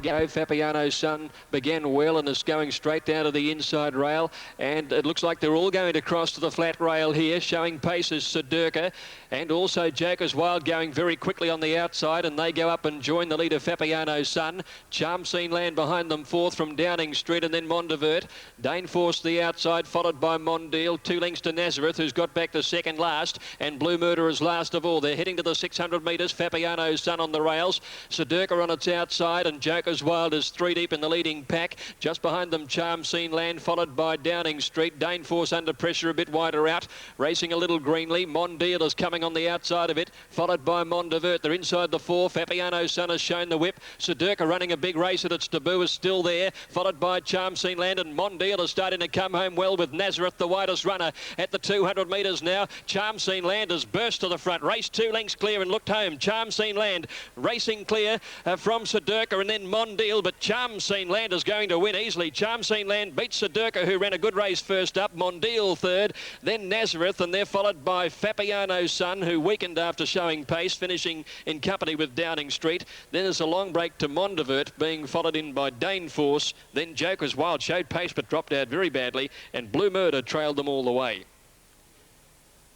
Go Fabiano's son began well and is going straight down to the inside rail, and it looks like they're all going to cross to the flat rail here. Showing pace is Sedurka, and also Joker's Wild going very quickly on the outside, and they go up and join the leader Fabiano's son. Charm Scene Land behind them, fourth from Downing Street, and then Mondivert. Dane Force the outside, followed by Mondeal. 2 lengths to Nazareth, who's got back to second last, and Blue Murder is last of all. They're heading to the 600 metres. Fabiano's son on the rails. Sedurka on its outside, and Joker's Wild is 3 deep in the leading pack. Just behind them, Charm Scene Land, followed by Downing Street. Dane Force under pressure, a bit wider out, racing a little greenly. Mondeal is coming on the outside of it, followed by Mondivert. They're inside the 4. Fabiano's son has shown the whip. Sedurka running a big race at its debut is still there, followed by Charm Scene Land, and Mondeal is starting to come home well with Nazareth, the widest runner at the 200 metres now. Charm Scene Land has burst to the front, raced 2 lengths clear and looked home. Charm Scene Land racing clear from Sedurka, and then Mondeal, but Charm Scene Land is going to win easily. Charm Scene Land beats Sedurka, who ran a good race first up. Mondeal third, then Nazareth, and they're followed by Fabiano's son, who weakened after showing pace, finishing in company with Downing Street. Then there's a long break to Mondivert, being followed in by Dane Force. Then Joker's Wild showed pace but dropped out very badly, and Blue Murder trailed them all the way.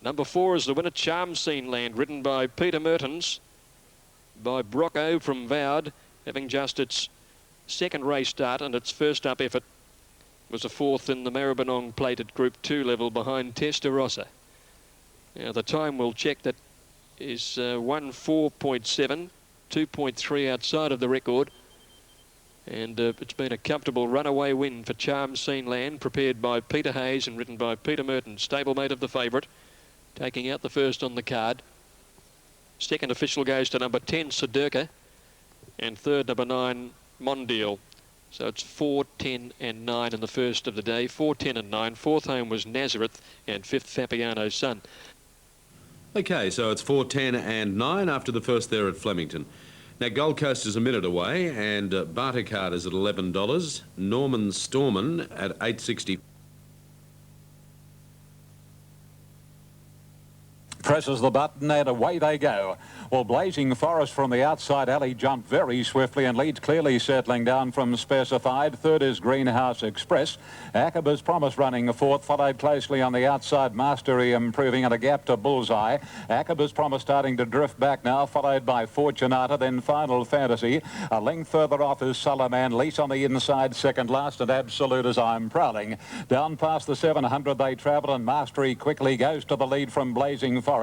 Number 4 is the winner, Charm Scene Land, ridden by Peter Mertens, by Brocco from Vowed, having just its second race start, and its first up effort was a 4th in the Maribyrnong plated Group 2 level behind Testarossa. Now the time we'll check that is 1:04.7, 2.3 outside of the record, and it's been a comfortable runaway win for Charm Scene Land, prepared by Peter Hayes and ridden by Peter Mertens, stablemate of the favourite, taking out the first on the card. Second official goes to number 10, Sedurka, and third, number 9, Mondeal. So it's 4, 10 and 9 in the first of the day. 4, 10 and 9. Fourth home was Nazareth, and fifth Fabiano's son. Okay, so it's 4, 10 and 9 after the first there at Flemington. Now Gold Coast is a minute away, and Bartercard is at $11. Norman Storman at $8.60. Presses the button and away they go. Well, Blazing Forest from the outside alley jumped very swiftly and leads clearly, settling down from Specified. Third is Greenhouse Express. Acaba's Promise running fourth, followed closely on the outside. Mastery improving at a gap to Bullseye. Acaba's Promise starting to drift back now, followed by Fortunata, then Final Fantasy. A length further off is Salaman. Lease on the inside, second last, and Absolute as I'm Prowling. Down past the 700 they travel, and Mastery quickly goes to the lead from Blazing Forest.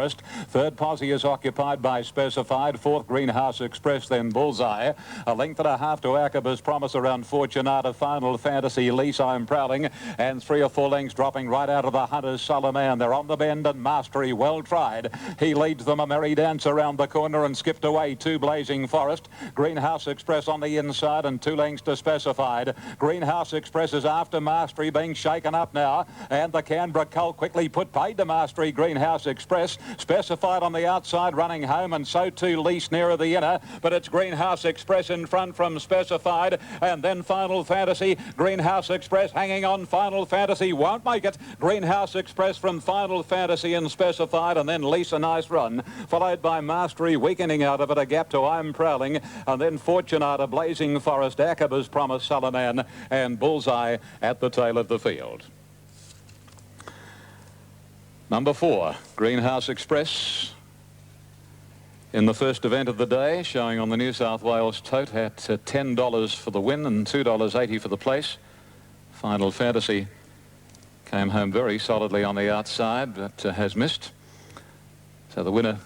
Third Posse is occupied by Specified. Fourth Greenhouse Express, then Bullseye. A length and a half to Acaba's Promise around Fortunata. Final Fantasy, Lease I'm Prowling, and 3 or 4 lengths dropping right out of the Hunters. Salaman, they're on the bend, and Mastery well tried. He leads them a merry dance around the corner and skipped away to Blazing Forest. Greenhouse Express on the inside, and 2 lengths to Specified. Greenhouse Express is after Mastery, being shaken up now, and the Canberra Colt quickly put paid to Mastery. Greenhouse Express Specified on the outside running home, and so too Lease nearer the inner, but it's Greenhouse Express in front from Specified, and then Final Fantasy. Greenhouse Express hanging on. Final Fantasy won't make it. Greenhouse Express from Final Fantasy and Specified, and then Lease a nice run, followed by Mastery weakening out of it, a gap to I'm Prowling, and then Fortunata, Blazing Forest, Acaba's Promise, Salaman, and Bullseye at the tail of the field. Number 4, Greenhouse Express, in the first event of the day, showing on the New South Wales tote at $10 for the win and $2.80 for the place. Final Fantasy came home very solidly on the outside, but has missed. So the winner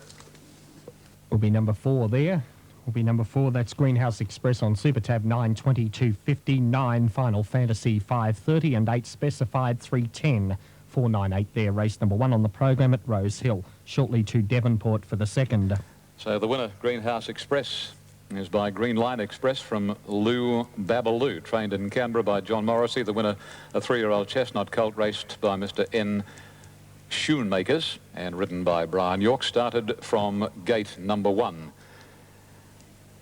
will be number 4 there. Will be number 4. That's Greenhouse Express on Super Tab 9:22.50, 9 Final Fantasy 5:30, and 8 Specified 3:10. 498 there. Race number 1 on the program at Rose Hill. Shortly to Devonport for the second. So the winner, Greenhouse Express, is by Green Line Express from Lou Babaloo, trained in Canberra by John Morrissey. The winner, a 3-year-old chestnut colt raced by Mr. N. Schoenmakers and ridden by Brian York, started from gate number 1.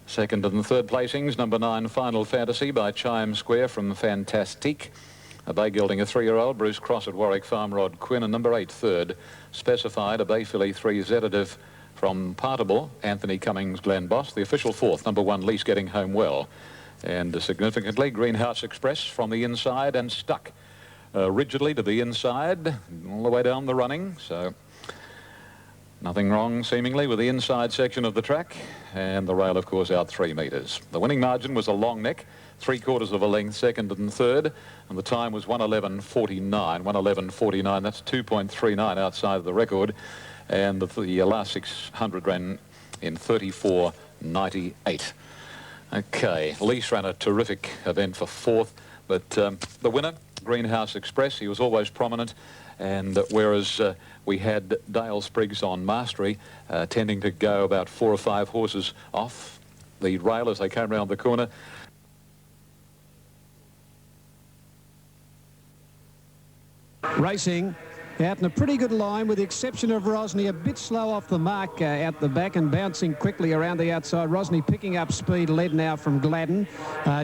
Second and third placings, number 9 Final Fantasy by Chime Square from Fantastique. A bay gelding, a 3-year-old, Bruce Cross at Warwick Farm, Rod Quinn, and number 8 third, Specified, a bay filly 3 Zetative from Partable, Anthony Cummings, Glen Boss. The official 4th, number 1 Lease getting home well. And significantly, Greenhouse Express from the inside and stuck rigidly to the inside all the way down the running. So nothing wrong, seemingly, with the inside section of the track. And the rail, of course, out 3 metres. The winning margin was a long neck, 3/4 of a length, second and third. And the time was 1:11.49. 1:11.49, that's 2.39 outside of the record. And the last 600 ran in 34.98. Okay, Lease ran a terrific event for fourth, but the winner, Greenhouse Express, he was always prominent, and whereas we had Dale Spriggs on mastery, tending to go about 4 or 5 horses off the rail as they came round the corner. Racing out in a pretty good line, with the exception of Rosny, a bit slow off the mark out the back and bouncing quickly around the outside. Rosny picking up speed, led now from Gladden.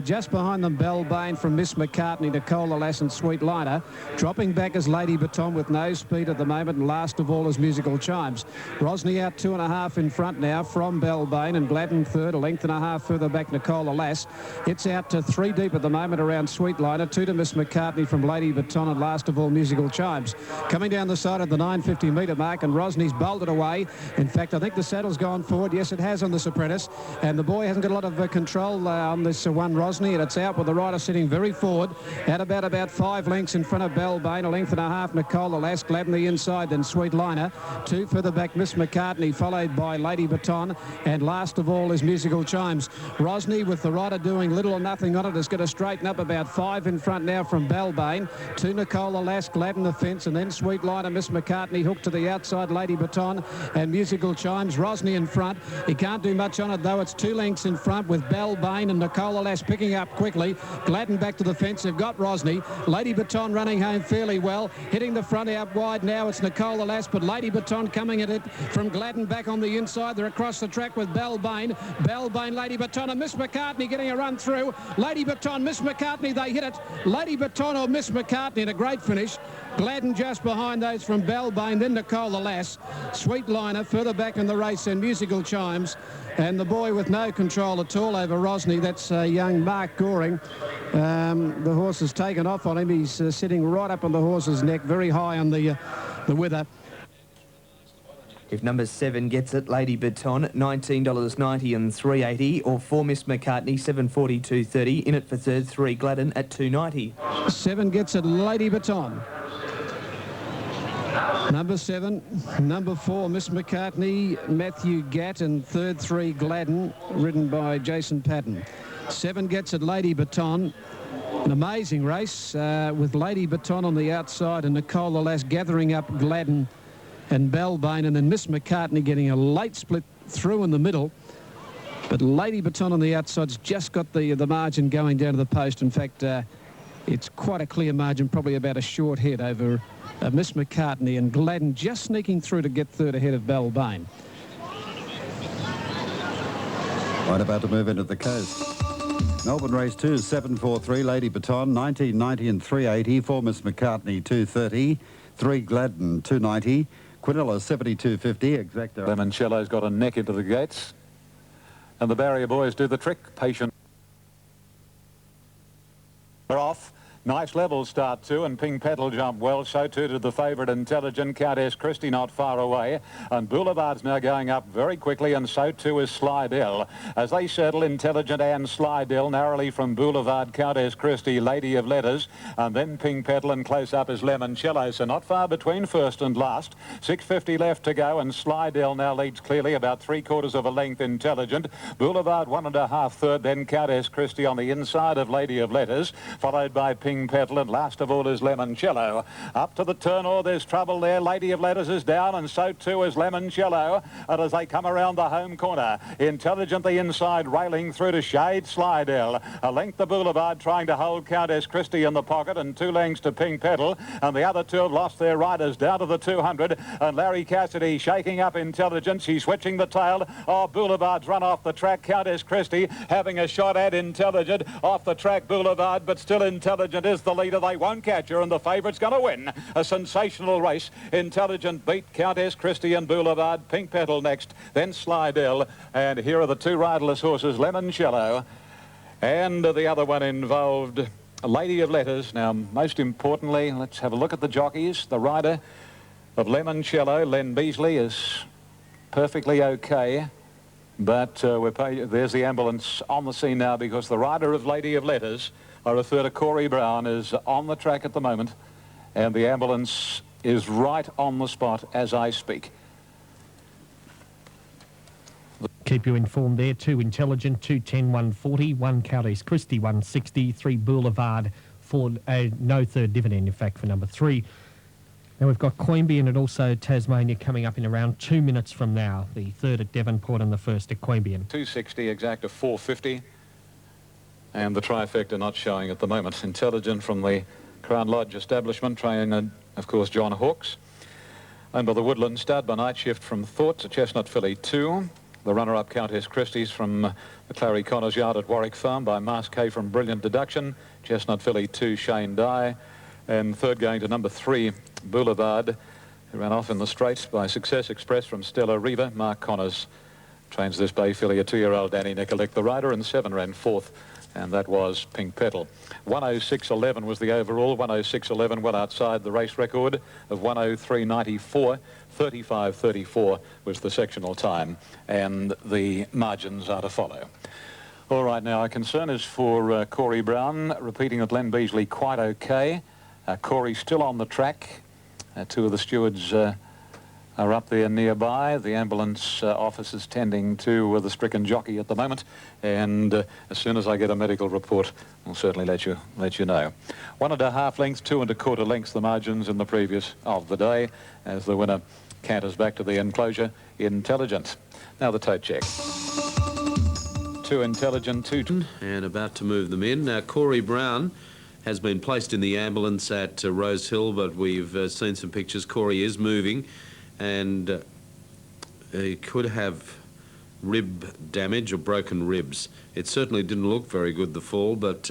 Just behind them, Bellbane from Miss McCartney, Nicola Lass and Sweet Liner. Dropping back is Lady Baton with no speed at the moment, and last of all is Musical Chimes. Rosny out 2.5 in front now from Bellbane, and Gladden third, a length and a half further back Nicola Lass. It's out to 3 deep at the moment around Sweet Liner, 2 to Miss McCartney from Lady Baton, and last of all Musical Chimes. Coming down the side of the 950 metre mark, and Rosny's bowled it away. In fact, I think the saddle's gone forward. Yes, it has on this Apprentice, and the boy hasn't got a lot of control on this one Rosny, and it's out with the rider sitting very forward at about 5 lengths in front of Bellbane, a length and a half Nicola Lass. Gladden the inside, then Sweet Liner. 2 further back Miss McCartney, followed by Lady Baton, and last of all is Musical Chimes. Rosny, with the rider doing little or nothing on it, is going to straighten up about 5 in front now from Bellbane. 2 Nicola Lass, Gladden the fence, and then Sweet Liner, Miss McCartney hooked to the outside, Lady Baton and Musical Chimes. Rosny in front. He can't do much on it, though. It's 2 lengths in front with Bellbane and Nicola Lass picking up quickly. Gladden back to the fence. They've got Rosny. Lady Baton running home fairly well. Hitting the front out wide now. It's Nicola Lass, but Lady Baton coming at it from Gladden back on the inside. They're across the track with Bellbane. Bellbane, Lady Baton and Miss McCartney getting a run through. Lady Baton, Miss McCartney, they hit it. Lady Baton or Miss McCartney in a great finish. Gladden just behind those from Bellbane, then Nicola Lass. Sweet Liner further back in the race, and Musical Chimes. And the boy with no control at all over Rosny, that's young Mark Goring. The horse has taken off on him. He's sitting right up on the horse's neck, very high on the wither. If number 7 gets it, Lady Baton, $19.90 and $3.80, or 4 Miss McCartney, $7.42.30. In it for third, 3 Gladden at $2.90. 7 gets it, Lady Baton. Number 7, number 4, Miss McCartney, Matthew Gatt, and third, 3 Gladden, ridden by Jason Patton. 7 gets it, Lady Baton. An amazing race with Lady Baton on the outside and Nicola Lass gathering up Gladden and Bellbane, and then Miss McCartney getting a late split through in the middle. But Lady Baton on the outside's just got the margin going down to the post. In fact, it's quite a clear margin, probably about a short head over Miss McCartney, and Gladden just sneaking through to get third ahead of Bellbane. Right about to move into the coast. Melbourne race 2, 7.43, Lady Baton, $19.90 and $3.80. 4 Miss McCartney, $2.30. 3 Gladden, $2.90. Quinella, $72.50. Exacto. Lemoncello's got a neck into the gates, and the barrier boys do the trick. Patient. They're off. Nice level start too, and Pink Petal jumped well. So too did the favourite Intelligent. Countess Christie not far away, and Boulevard's now going up very quickly, and so too is Slidell. As they settle, Intelligent and Slidell narrowly from Boulevard, Countess Christie, Lady of Letters, and then Pink Petal, and close up is Lemoncello. So not far between first and last. 6:50 left to go, and Slidell now leads clearly about 3/4 of a length. Intelligent. Boulevard 1.5 third, then Countess Christie on the inside of Lady of Letters, followed by Pink Petal, and last of all is Lemoncello. Up to the turn, or there's trouble there. Lady of Letters is down, and so too is Lemoncello. And as they come around the home corner, Intelligent the inside, railing through to shade Slidell. A length the Boulevard, trying to hold Countess Christie in the pocket, and 2 lengths to Pink Petal. And the other 2 have lost their riders down to the 200. And Larry Cassidy shaking up Intelligence. He's switching the tail. Oh, Boulevard's run off the track. Countess Christie having a shot at Intelligent. Off the track, Boulevard, but still Intelligent is the leader. They won't catch her, and the favourite's going to win. A sensational race. Intelligent beat Countess Christie and Boulevard. Pink Petal next, then Slidell. And here are the 2 riderless horses, Lemoncello And the other one involved a Lady of Letters. Now, most importantly, let's have a look at the jockeys. The rider of Limoncello, Len Beasley, is perfectly okay. But there's the ambulance on the scene now, because the rider of Lady of Letters, I refer to Corey Brown, is on the track at the moment. And the ambulance is right on the spot as I speak. Keep you informed there. 2 Intelligent, 210, 140, 1 Countess Christie, 160, 3 Boulevard, 4 no third dividend, in fact, for number 3. Now we've got Queanbeyan and also Tasmania coming up in around 2 minutes from now. The third at Devonport and the first at Queanbeyan. 260 exact of 450. And the trifecta not showing at the moment. Intelligent from the Crown Lodge establishment, trainer, of course, John Hawkes. Owned by the Woodland Stud by Night Shift from Thoughts, a Chestnut filly 2. The runner-up Countess Christie's from the Clary Connors Yard at Warwick Farm by Masqué from Brilliant Deduction. Chestnut filly 2, Shane Dye. And third going to number 3, Boulevard, who ran off in the straight by Success Express from Stella Riva. Mark Connors trains this bay filly, a 2-year-old Danny Nicolette, the rider, and 7 ran 4th. And that was Pink Petal. 106.11 was the overall. 106.11 well outside the race record of 103.94. 35.34 was the sectional time, and the margins are to follow. All right, now our concern is for Corey Brown, repeating that Len Beasley quite okay. Corey still on the track. 2 of the stewards are up there nearby. The ambulance office is tending to the stricken jockey at the moment, and as soon as I get a medical report, I'll certainly let you know. 1.5 lengths, 2 1/4 lengths, the margins in the previous of the day, as the winner canters back to the enclosure. Intelligent. Now the tote check. 2 Intelligent, 2... And about to move them in. Now, Corey Brown has been placed in the ambulance at Rose Hill, but we've seen some pictures. Corey is moving, and he could have rib damage or broken ribs. It certainly didn't look very good, the fall, but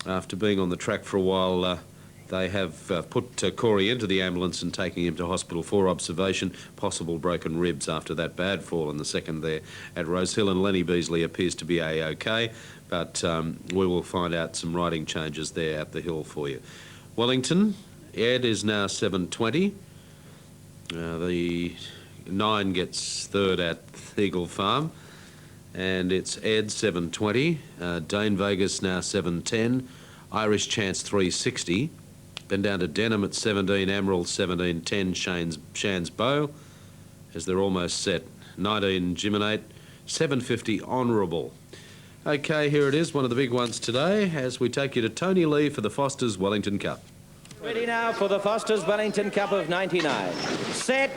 after being on the track for a while, they have put Corey into the ambulance and taking him to hospital for observation. Possible broken ribs after that bad fall in the second there at Rose Hill, and Lenny Beasley appears to be A-OK, but we will find out some riding changes there at the hill for you. Wellington, Ed is now 7.20. The 9 gets third at Eagle Farm, and it's Ed 7.20. Dane Vegas now 7.10. Irish Chance 3.60. Then down to Denham at 17, Emerald 17.10, Shan's Bow, as they're almost set. 19 Jiminate, 7.50 Honourable. Okay, here it is, one of the big ones today, as we take you to Tony Lee for the Foster's Wellington Cup. Ready now for the Foster's Wellington Cup of 99. Set.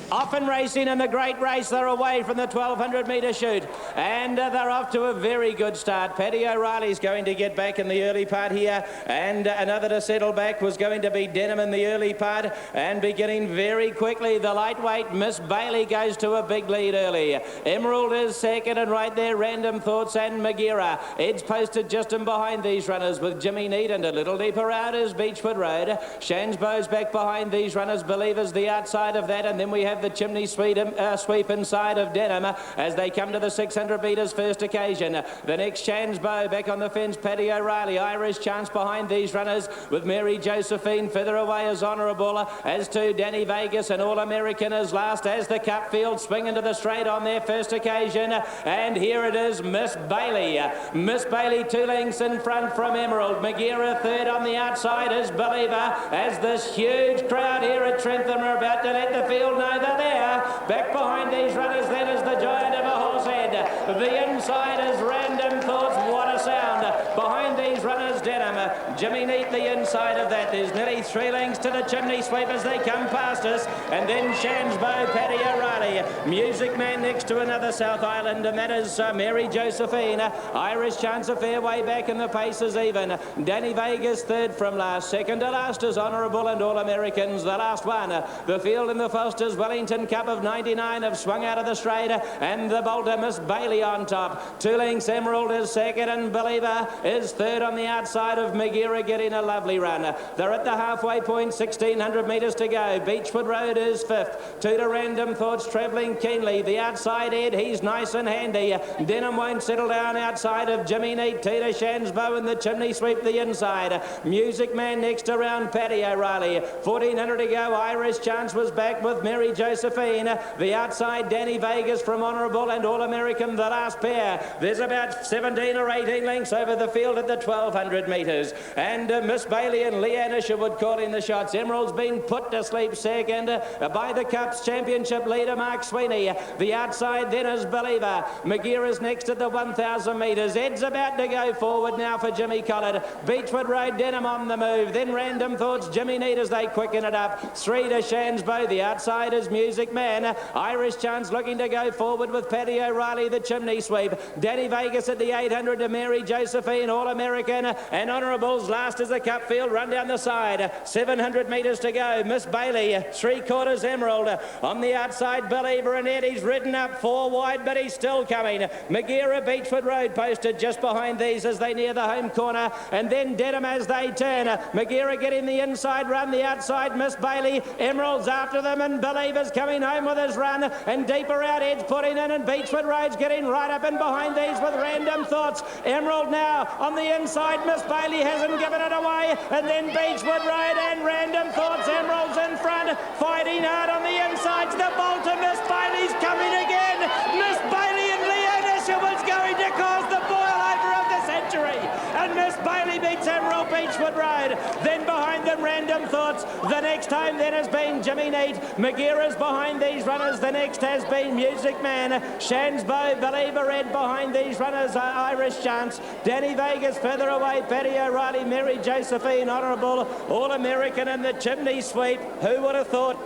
Off and racing in the great race. They're away from the 1,200 metre chute, and they're off to a very good start. Paddy O'Reilly's going to get back in the early part here, and another to settle back was going to be Denham in the early part, and beginning very quickly, the lightweight Miss Bailey goes to a big lead early. Emerald is second, and right there Random Thoughts and Magira. Ed's posted just in behind these runners with Jimmy Neat, and a little deeper out is Beechwood Road. Shansbo's back behind these runners. Believers the outside of that, and then we have the chimney sweep inside of Denham as they come to the 600 metres first occasion. The next Shansbo back on the fence, Paddy O'Reilly. Irish Chance behind these runners with Mary Josephine further away as Honourable, as to Danny Vegas, and All American is last as the Cup Field swing into the straight on their first occasion. And here it is, Miss Bailey. Miss Bailey 2 lengths in front from Emerald. Magira third on the outside is Believer, as this huge crowd here at Trentham are about to let the field know they're there. Back behind these runners then is the Giant of a Horse Head. The inside is Random Thoughts. What a sound. Behind these runners, Denham. Jimmy Neat the inside of that. There's nearly 3 lengths to the chimney sweep as they come past us. And then Shansbo, Paddy O'Reilly. Music Man next to another South Island, and that is Mary Josephine. Irish Chance a fair way back, and the pace is even. Danny Vegas third from last. Second to last is Honourable and All Americans the last one. The field in the Foster's Wellington Cup of 99 have swung out of the straight, and the bolter Miss Bailey on top. 2 lengths Emerald is second, and Believer is third on the outside. outside of Magira getting a lovely run. They're at the halfway point, 1,600 metres to go. Beechwood Road is fifth. Two to Random Thoughts travelling keenly. The outside Ed, he's nice and handy. Denham won't settle down outside of Jimmy Neat. Tita Shansbow and the Chimney Sweep the inside. Music Man next around Paddy O'Reilly. 1,400 to go. Irish Chance was back with Mary Josephine. The outside Danny Vegas from Honourable and All-American the last pair. There's about 17 or 18 lengths over the field at the 1,200 metres. And Miss Bailey and Leanne Isherwood calling the shots. Emerald's been put to sleep second by the Cup's Championship leader Mark Sweeney. The outside then is Believer. Magira's next at the 1,000 metres. Ed's about to go forward now for Jimmy Collard. Beechwood Road, Denham on the move. Then Random Thoughts, Jimmy Neat as they quicken it up. 3 to Shansbow. The outside is Music Man. Irish Chance looking to go forward with Paddy O'Reilly, the Chimney Sweep. Danny Vegas at the 800 to Mary Josephine, All-American, and Honourables last as the Cup field run down the side. 700 metres to go. Miss Bailey, 3/4 Emerald. On the outside, Believer and Eddie's ridden up 4 wide, but he's still coming. Magira, Beechwood Road posted just behind these as they near the home corner, and then Dedham as they turn. Magira getting the inside run, the outside Miss Bailey. Emerald's after them, and Believer's coming home with his run, and deeper out Ed's putting in, and Beechwood Road's getting right up and behind these with Random Thoughts. Emerald now on the inside. Miss Bailey hasn't given it away, and then Beechwood Road and Random Thoughts. Emerald's in front, fighting hard on the inside. The Bolter. Miss Bailey's coming again. Miss Bailey and Leanne Isherwood's going to cause the boil over of the century, and Miss Bailey beats Emerald, Beechwood Road. Then behind them Random Thoughts. The next home then has been Jimmy Neat. Magira's behind these runners. The next has been Music Man. Shansbow, Believer, Ed behind these runners are Irish Chance. Danny Vegas further away. Paddy O'Reilly, Mary Josephine, Honourable, All-American and the Chimney Sweep. Who would have thought?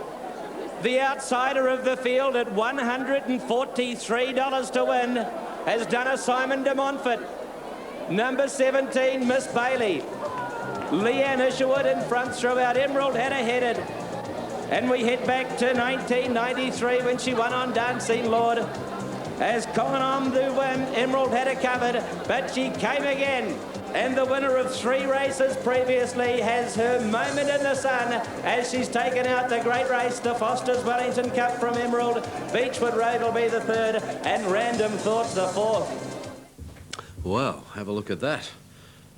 The outsider of the field at $143 to win has done a Simon de Montfort. Number 17, Miss Bailey. Leanne Isherwood in front throughout. Emerald had her headed. And we head back to 1993 when she won on Dancing Lord. As gone on to win, Emerald had her covered, but she came again. And the winner of 3 races previously has her moment in the sun as she's taken out the great race, the Foster's Wellington Cup from Emerald. Beechwood Road will be the 3rd, and Random Thoughts the 4th. Well, have a look at that.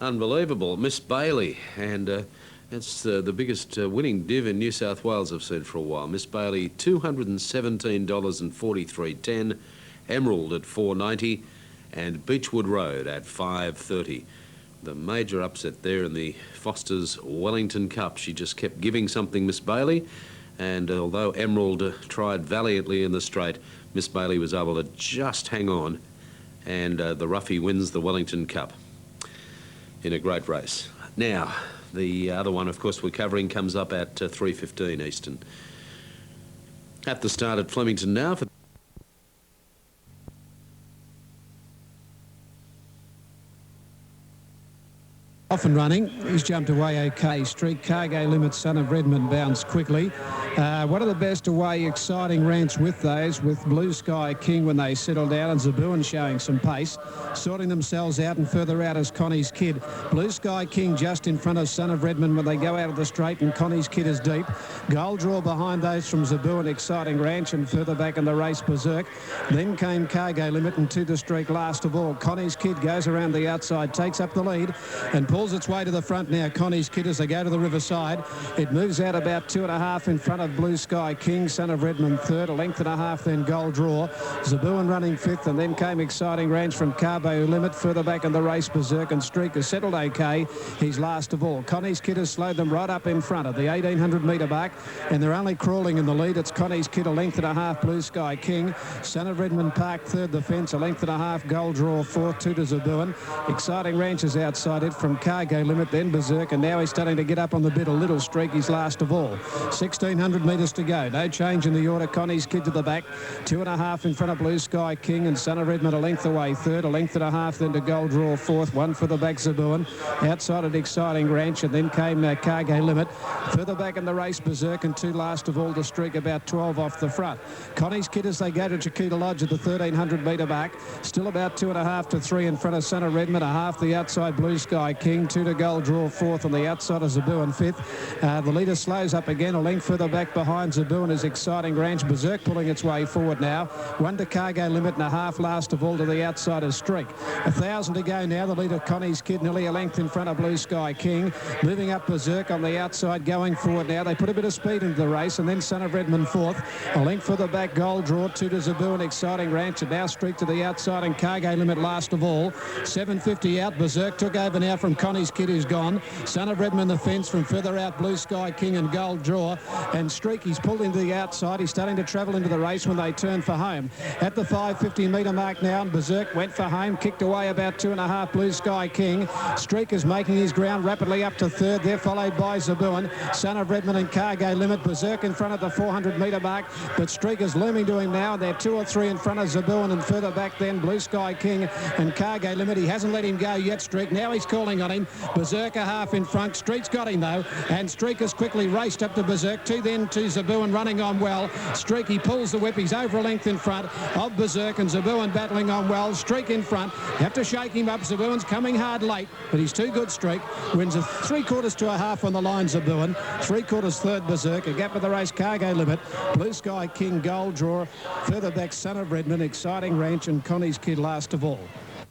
Unbelievable. Miss Bailey, and it's the biggest winning div in New South Wales I've seen for a while. Miss Bailey, $217.43.10, Emerald at $4.90, and Beechwood Road at $5.30. The major upset there in the Foster's Wellington Cup. She just kept giving something, Miss Bailey, and although Emerald tried valiantly in the straight, Miss Bailey was able to just hang on, and the roughie wins the Wellington Cup in a great race. Now, the other one, of course, we're covering comes up at 3:15 Eastern. At the start at Flemington now for Off and running. He's jumped away okay. Streak Cargo Limit, Son of Redmond bounced quickly. One of the best away exciting rants with those, with Blue Sky King when they settle down, and Zabuan showing some pace. Sorting themselves out, and further out is Connie's Kid. Blue Sky King just in front of Son of Redmond when they go out of the straight, and Connie's Kid is deep. Goal draw behind those from Zabuan, Exciting Ranch, and further back in the race, Berserk. Then came Cargo Limit, and To the Streak last of all. Connie's Kid goes around the outside, takes up the lead, and pulls its way to the front now. Connie's Kid as they go to the riverside. It moves out about 2.5 in front of Blue Sky King. Son of Redmond 3rd, a length and a half then Goal Draw. Zabuan running 5th, and then came Exciting Ranch from Carbo Limit. Further back in the race, Berserk and Streak has settled okay. He's last of all. Connie's Kid has slowed them right up in front of the 1,800 metre mark, and they're only crawling in the lead. It's Connie's Kid, a length and a half, Blue Sky King. Son of Redmond Park 3rd, the fence, a length and a half, Goal Draw 4th, 2 to Zabuan. Exciting Ranch is outside it from Cargo Limit, then Berserk, and now he's starting to get up on the bit a little. Streak, he's last of all. 1,600 100 metres to go. No change in the order. Connie's Kid to the back. 2.5 in front of Blue Sky King, and Son of Redmond a length away third. A length and a half then to Gold Draw fourth. One for the back, Zabuan. Outside at Exciting Ranch, and then came Cargo Limit. Further back in the race, Berserk, and two last of all to streak about 12 off the front. Connie's Kid as they go to Chiquita Lodge at the 1,300 metre mark. Still about 2.5 to 3 in front of Son of Redmond. A half the outside Blue Sky King. Two to Gold Draw fourth, on the outside of Zabuan fifth. The leader slows up again. A length further back behind Zabuan is Exciting Ranch. Berserk pulling its way forward now. One to Cargo Limit and a half last of all to the outside of Streak. 1,000 to go now. The leader Connie's Kid nearly a length in front of Blue Sky King. Moving up Berserk on the outside, going forward now. They put a bit of speed into the race, and then Son of Redmond fourth. A length further back, Gold Draw. Two to Zabuan, Exciting Ranch, and now Streak to the outside, and Cargo Limit last of all. 7.50 out. Berserk took over now from Connie's Kid, who's gone. Son of Redmond the fence from further out, Blue Sky King and Gold Draw. And Streak, he's pulled into the outside. He's starting to travel into the race when they turn for home. At the 550 metre mark now, and Berserk went for home, kicked away about 2.5, Blue Sky King. Streak is making his ground rapidly up to third. They're followed by Zabuan, Son of Redmond and Cargo Limit. Berserk in front of the 400 metre mark, but Streak is looming to him now. They're 2 or 3 in front of Zabuan, and further back then Blue Sky King and Cargo Limit. He hasn't let him go yet, Streak. Now he's calling on him. Berserk a half in front. Streak's got him though, and Streak has quickly raced up to Berserk. Two then to Zabuan, running on well. Streak, he pulls the whip. He's over a length in front of Berserk, and Zabuan battling on well. Streak in front. Have to shake him up. Zabuan's coming hard late, but he's too good. Streak wins a 3/4 to a half on the line. Zabuan 3/4 third. Berserk. A gap of the race. Cargo Limit, Blue Sky King, Gold Draw. Further back, Son of Redmond, Exciting Ranch, and Connie's Kid last of all.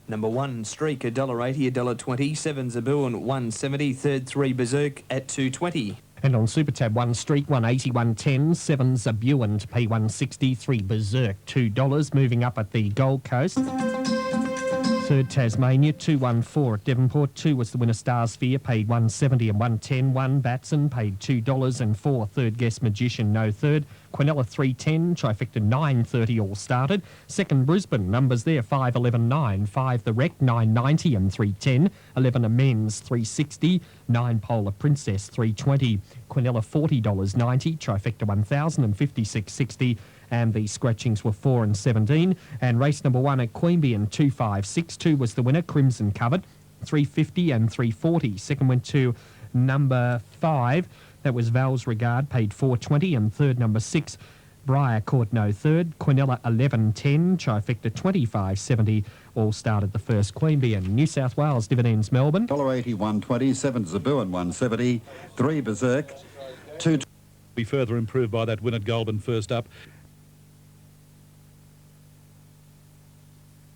Number 1, Streak, $1.80, $1.20. 7, Zabuan, $1.70. Third, 3, Berserk at $2.20. And on Super Tab, 1 Streak, 180, 110, 7 Zabuan to pay 160, 3 Berserk, $2. Moving up at the Gold Coast. Third, Tasmania, 214 at Devonport. 2 was the winner, Starsphere, paid 170 and 110. 1 Batson, paid $2 and 4. Third, Guest Magician, no third. Quinella, 310. Trifecta, 930 all started. Second, Brisbane, numbers there, 5, 11, 9. 5, The Wreck, 990 and 310. 11, Amends, 360. 9, Polar Princess, 320. Quinella, $40.90. Trifecta, 1,000 and 56.60. And the scratchings were 4 and 17. And race number 1 at Queanbeyan, 256. 2 was the winner, Crimson Covered, 350 and 340. Second went to number 5. That was Val's Regard, paid 420. And third, number 6, Briar Court, no third. Quinella, 11.10. Trifecta, 25.70. All started the first Queanbeyan. New South Wales Dividends, Melbourne. $1.80, 120. 7 Zabuan, 170. 3 Berserk. 2. Be further improved by that win at Goulburn first up.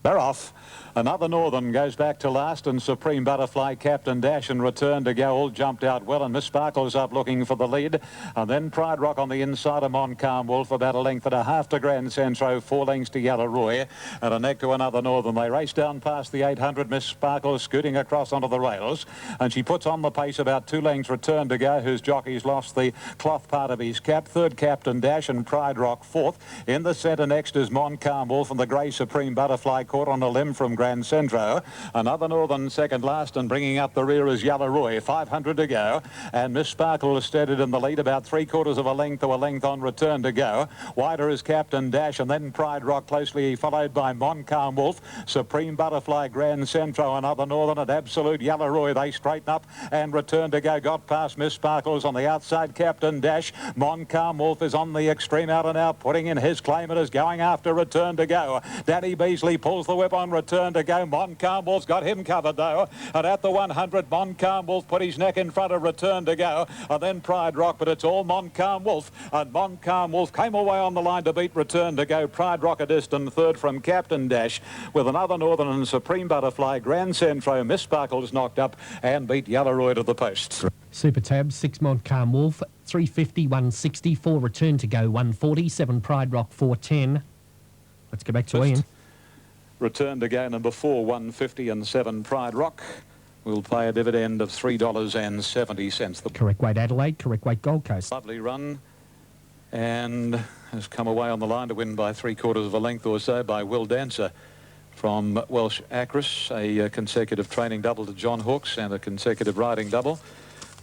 They're off. Another Northern goes back to last, and Supreme Butterfly, Captain Dash, and Return to Go all jumped out well, and Miss Sparkle's up looking for the lead. And then Pride Rock on the inside of Montcalm Wolf, about a length and a half to Grand Centro, 4 lengths to Yallaroy, and a neck to another Northern. They race down past the 800. Miss Sparkle scooting across onto the rails, and she puts on the pace about 2 lengths. Return to Go, whose jockey's lost the cloth part of his cap. Third, Captain Dash, and Pride Rock fourth. In the centre next is Montcalm Wolf, and the grey Supreme Butterfly caught on a limb from Grand Centro. Another Northern second last, and bringing up the rear is Yallaroy. 500 to go, and Miss Sparkle is steadied in the lead, about 3/4 of a length to a length on Return to Go. Wider is Captain Dash, and then Pride Rock closely followed by Montcalm Wolf, Supreme Butterfly, Grand Centro, another Northern at Absolute Yallaroy. They straighten up, and Return to Go got past Miss Sparkle's on the outside. Captain Dash, Montcalm Wolf is on the extreme out and out, putting in his claim. It is going after Return to Go. Danny Beasley pulls the whip on Return to Go. Montcalm Wolf's got him covered though, and at the 100 Montcalm Wolf put his neck in front of Return to Go, and then Pride Rock, but it's all Montcalm Wolf, and Montcalm Wolf came away on the line to beat Return to Go. Pride Rock a distant third from Captain Dash, with another Northern and Supreme Butterfly. Grand Centro, Miss Sparkle's knocked up and beat Yallaroy to the post. Super Tab, 6 Montcalm Wolf, 350, 160. 4 Return to Go, 140. 7 Pride Rock, 410. Let's go back to Ian. Return to Go number 4, 150, and 7 Pride Rock will pay a dividend of $3.70. The correct weight Adelaide, correct weight Gold Coast. Lovely run, and has come away on the line to win by 3/4 of a length or so by Will Dancer from Welsh Acris, a consecutive training double to John Hawkes and a consecutive riding double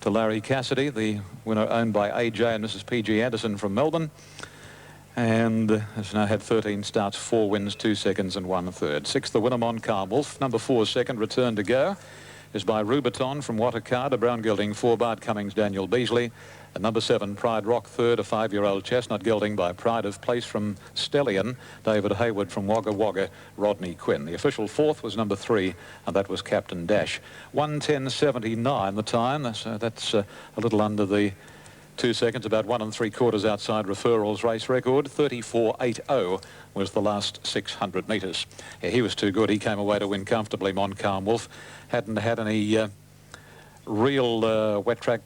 to Larry Cassidy, the winner owned by AJ and Mrs. P.G. Anderson from Melbourne, and has now had 13 starts, 4 wins, 2 seconds and 1/3. Sixth, the winner, Mon Calm-Wolf. Number 4, second, Return to Go, is by Rubiton from Watercard, a brown gelding, 4, Bart Cummings, Daniel Beasley. And number 7, Pride Rock, third, a 5-year-old chestnut gelding by Pride of Place from Stellion, David Hayward from Wagga Wagga, Rodney Quinn. The official 4th was number 3, and that was Captain Dash. 1:10.79 the time, so that's a little under the 2 seconds, about 1 3/4 outside Referral's race record. 34.80 was the last 600 metres. Yeah, he was too good. He came away to win comfortably, Mon Calm-Wolf. Hadn't had any real wet track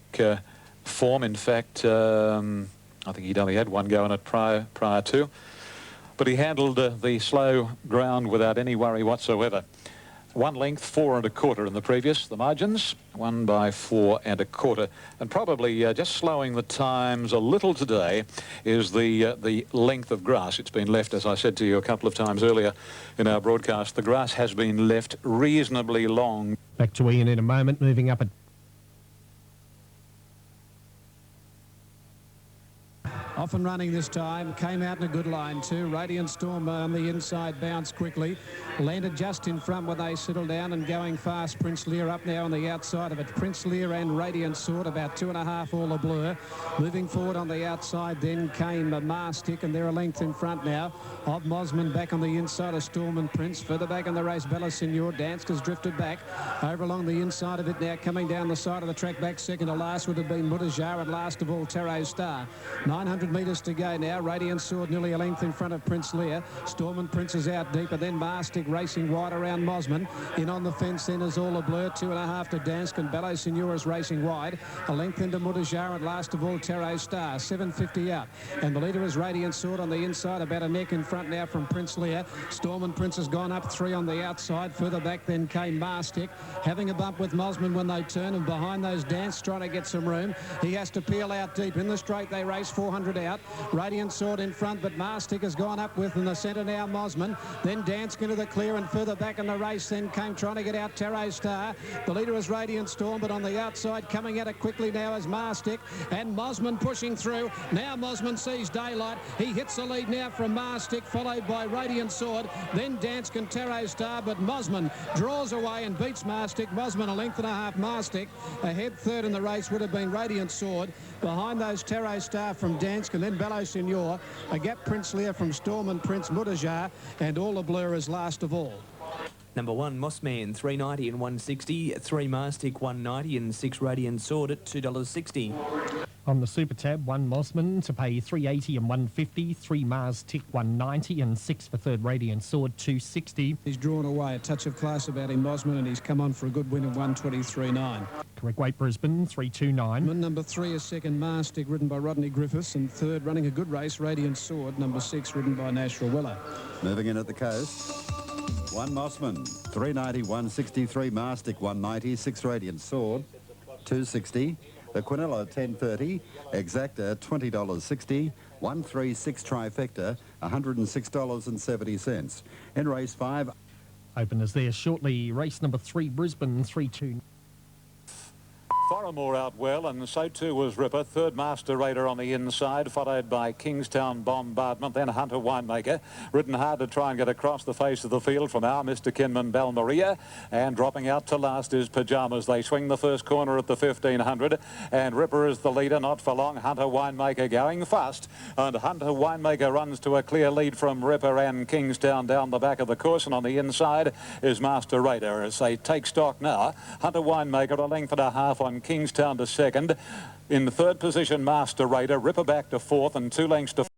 form. In fact, I think he'd only had one go in it prior to. But he handled the slow ground without any worry whatsoever. 1 length, 4 1/4 in the previous. The margins, 1 by 4 1/4. And probably just slowing the times a little today is the length of grass. It's been left, as I said to you a couple of times earlier in our broadcast, the grass has been left reasonably long. Back to Ian in a moment, moving up at Off and running this time, came out in a good line too. Radiant Storm on the inside, bounced quickly, landed just in front when they settled down, and going fast. Prince Lear up now on the outside of it. Prince Lear and Radiant Sword about 2.5 all a blur. Moving forward on the outside then came Mastic, and they're a length in front now of Mosman. Back on the inside of Storm and Prince. Further back in the race, Bella Signor. Danska's drifted back over along the inside of it now, coming down the side of the track. Back second to last would have been Mutajar, and last of all Tarot Star. 900 metres to go now. Radiant Sword nearly a length in front of Prince Lear. Storm and Prince is out deeper. Then Mastic racing wide around Mosman. In on the fence then is All a Blur. 2.5 to Dansk, and Bello Signor is racing wide. A length into Mutajar, and last of all Tarot Star. 7.50 out. And the leader is Radiant Sword on the inside, about a neck in front now from Prince Lear. Storm and Prince has gone up 3 on the outside. Further back then came Mastic, having a bump with Mosman when they turn, and behind those Dansk trying to get some room. He has to peel out deep. In the straight they race 400 out. Radiant Sword in front, but Mastic has gone up with in the centre now Mosman. Then Dansk into the clear, and further back in the race then came trying to get out Tarot Star. The leader is Radiant Storm, but on the outside coming at it quickly now is Mastic, and Mosman pushing through. Now Mosman sees daylight. He hits the lead now from Mastic, followed by Radiant Sword, then Dansk and Tarot Star, but Mosman draws away and beats Mastic. Mosman a length and a half. Mastic ahead. Third in the race would have been Radiant Sword. Behind those Tarot Star from Dansk, and then Bello Signor, a gap Prince Lear from Storm and Prince Mutajar, and All a Blur is last of all. Number 1, Mossman, $3.90 and $1.60. 3, Mastic, $1.90, and 6, Radiant Sword at $2.60. on the Super Tab, 1 Mossman to pay $3.80 and $1.50. 3 Mars Tick, $1.90, and 6 for third Radiant Sword, $2.60. He's drawn away. A touch of class about him, Mosman, and he's come on for a good win of 123.9. Correct weight, Brisbane, 329. Number 3 is second, Mastic, ridden by Rodney Griffiths, and third, running a good race, Radiant Sword. Number 6, ridden by Nash Rawiller. Moving in at the coast. 1 Mossman, $3.90, $1.63 Mastic, $1.90, 6 Radiant Sword, $2.60. The Quinella, $10.30. Exacta, $20.60. 136 Trifecta, $106.70. In race 5. Openers there shortly. Race number 3, Brisbane, 3-2. Foramore out well, and so too was Ripper. Third, Master Raider on the inside, followed by Kingstown Bombardment, then Hunter Winemaker, ridden hard to try and get across the face of the field from our Mr. Kinman Balmaria, and dropping out to last is Pyjamas. They swing the first corner at the 1500, and Ripper is the leader, not for long. Hunter Winemaker going fast, and Hunter Winemaker runs to a clear lead from Ripper and Kingstown down the back of the course, and on the inside is Master Raider. As they take stock now, Hunter Winemaker a length and a half on Kingstown to second. In the third position, Master Raider. Ripper back to fourth, and 2 lengths to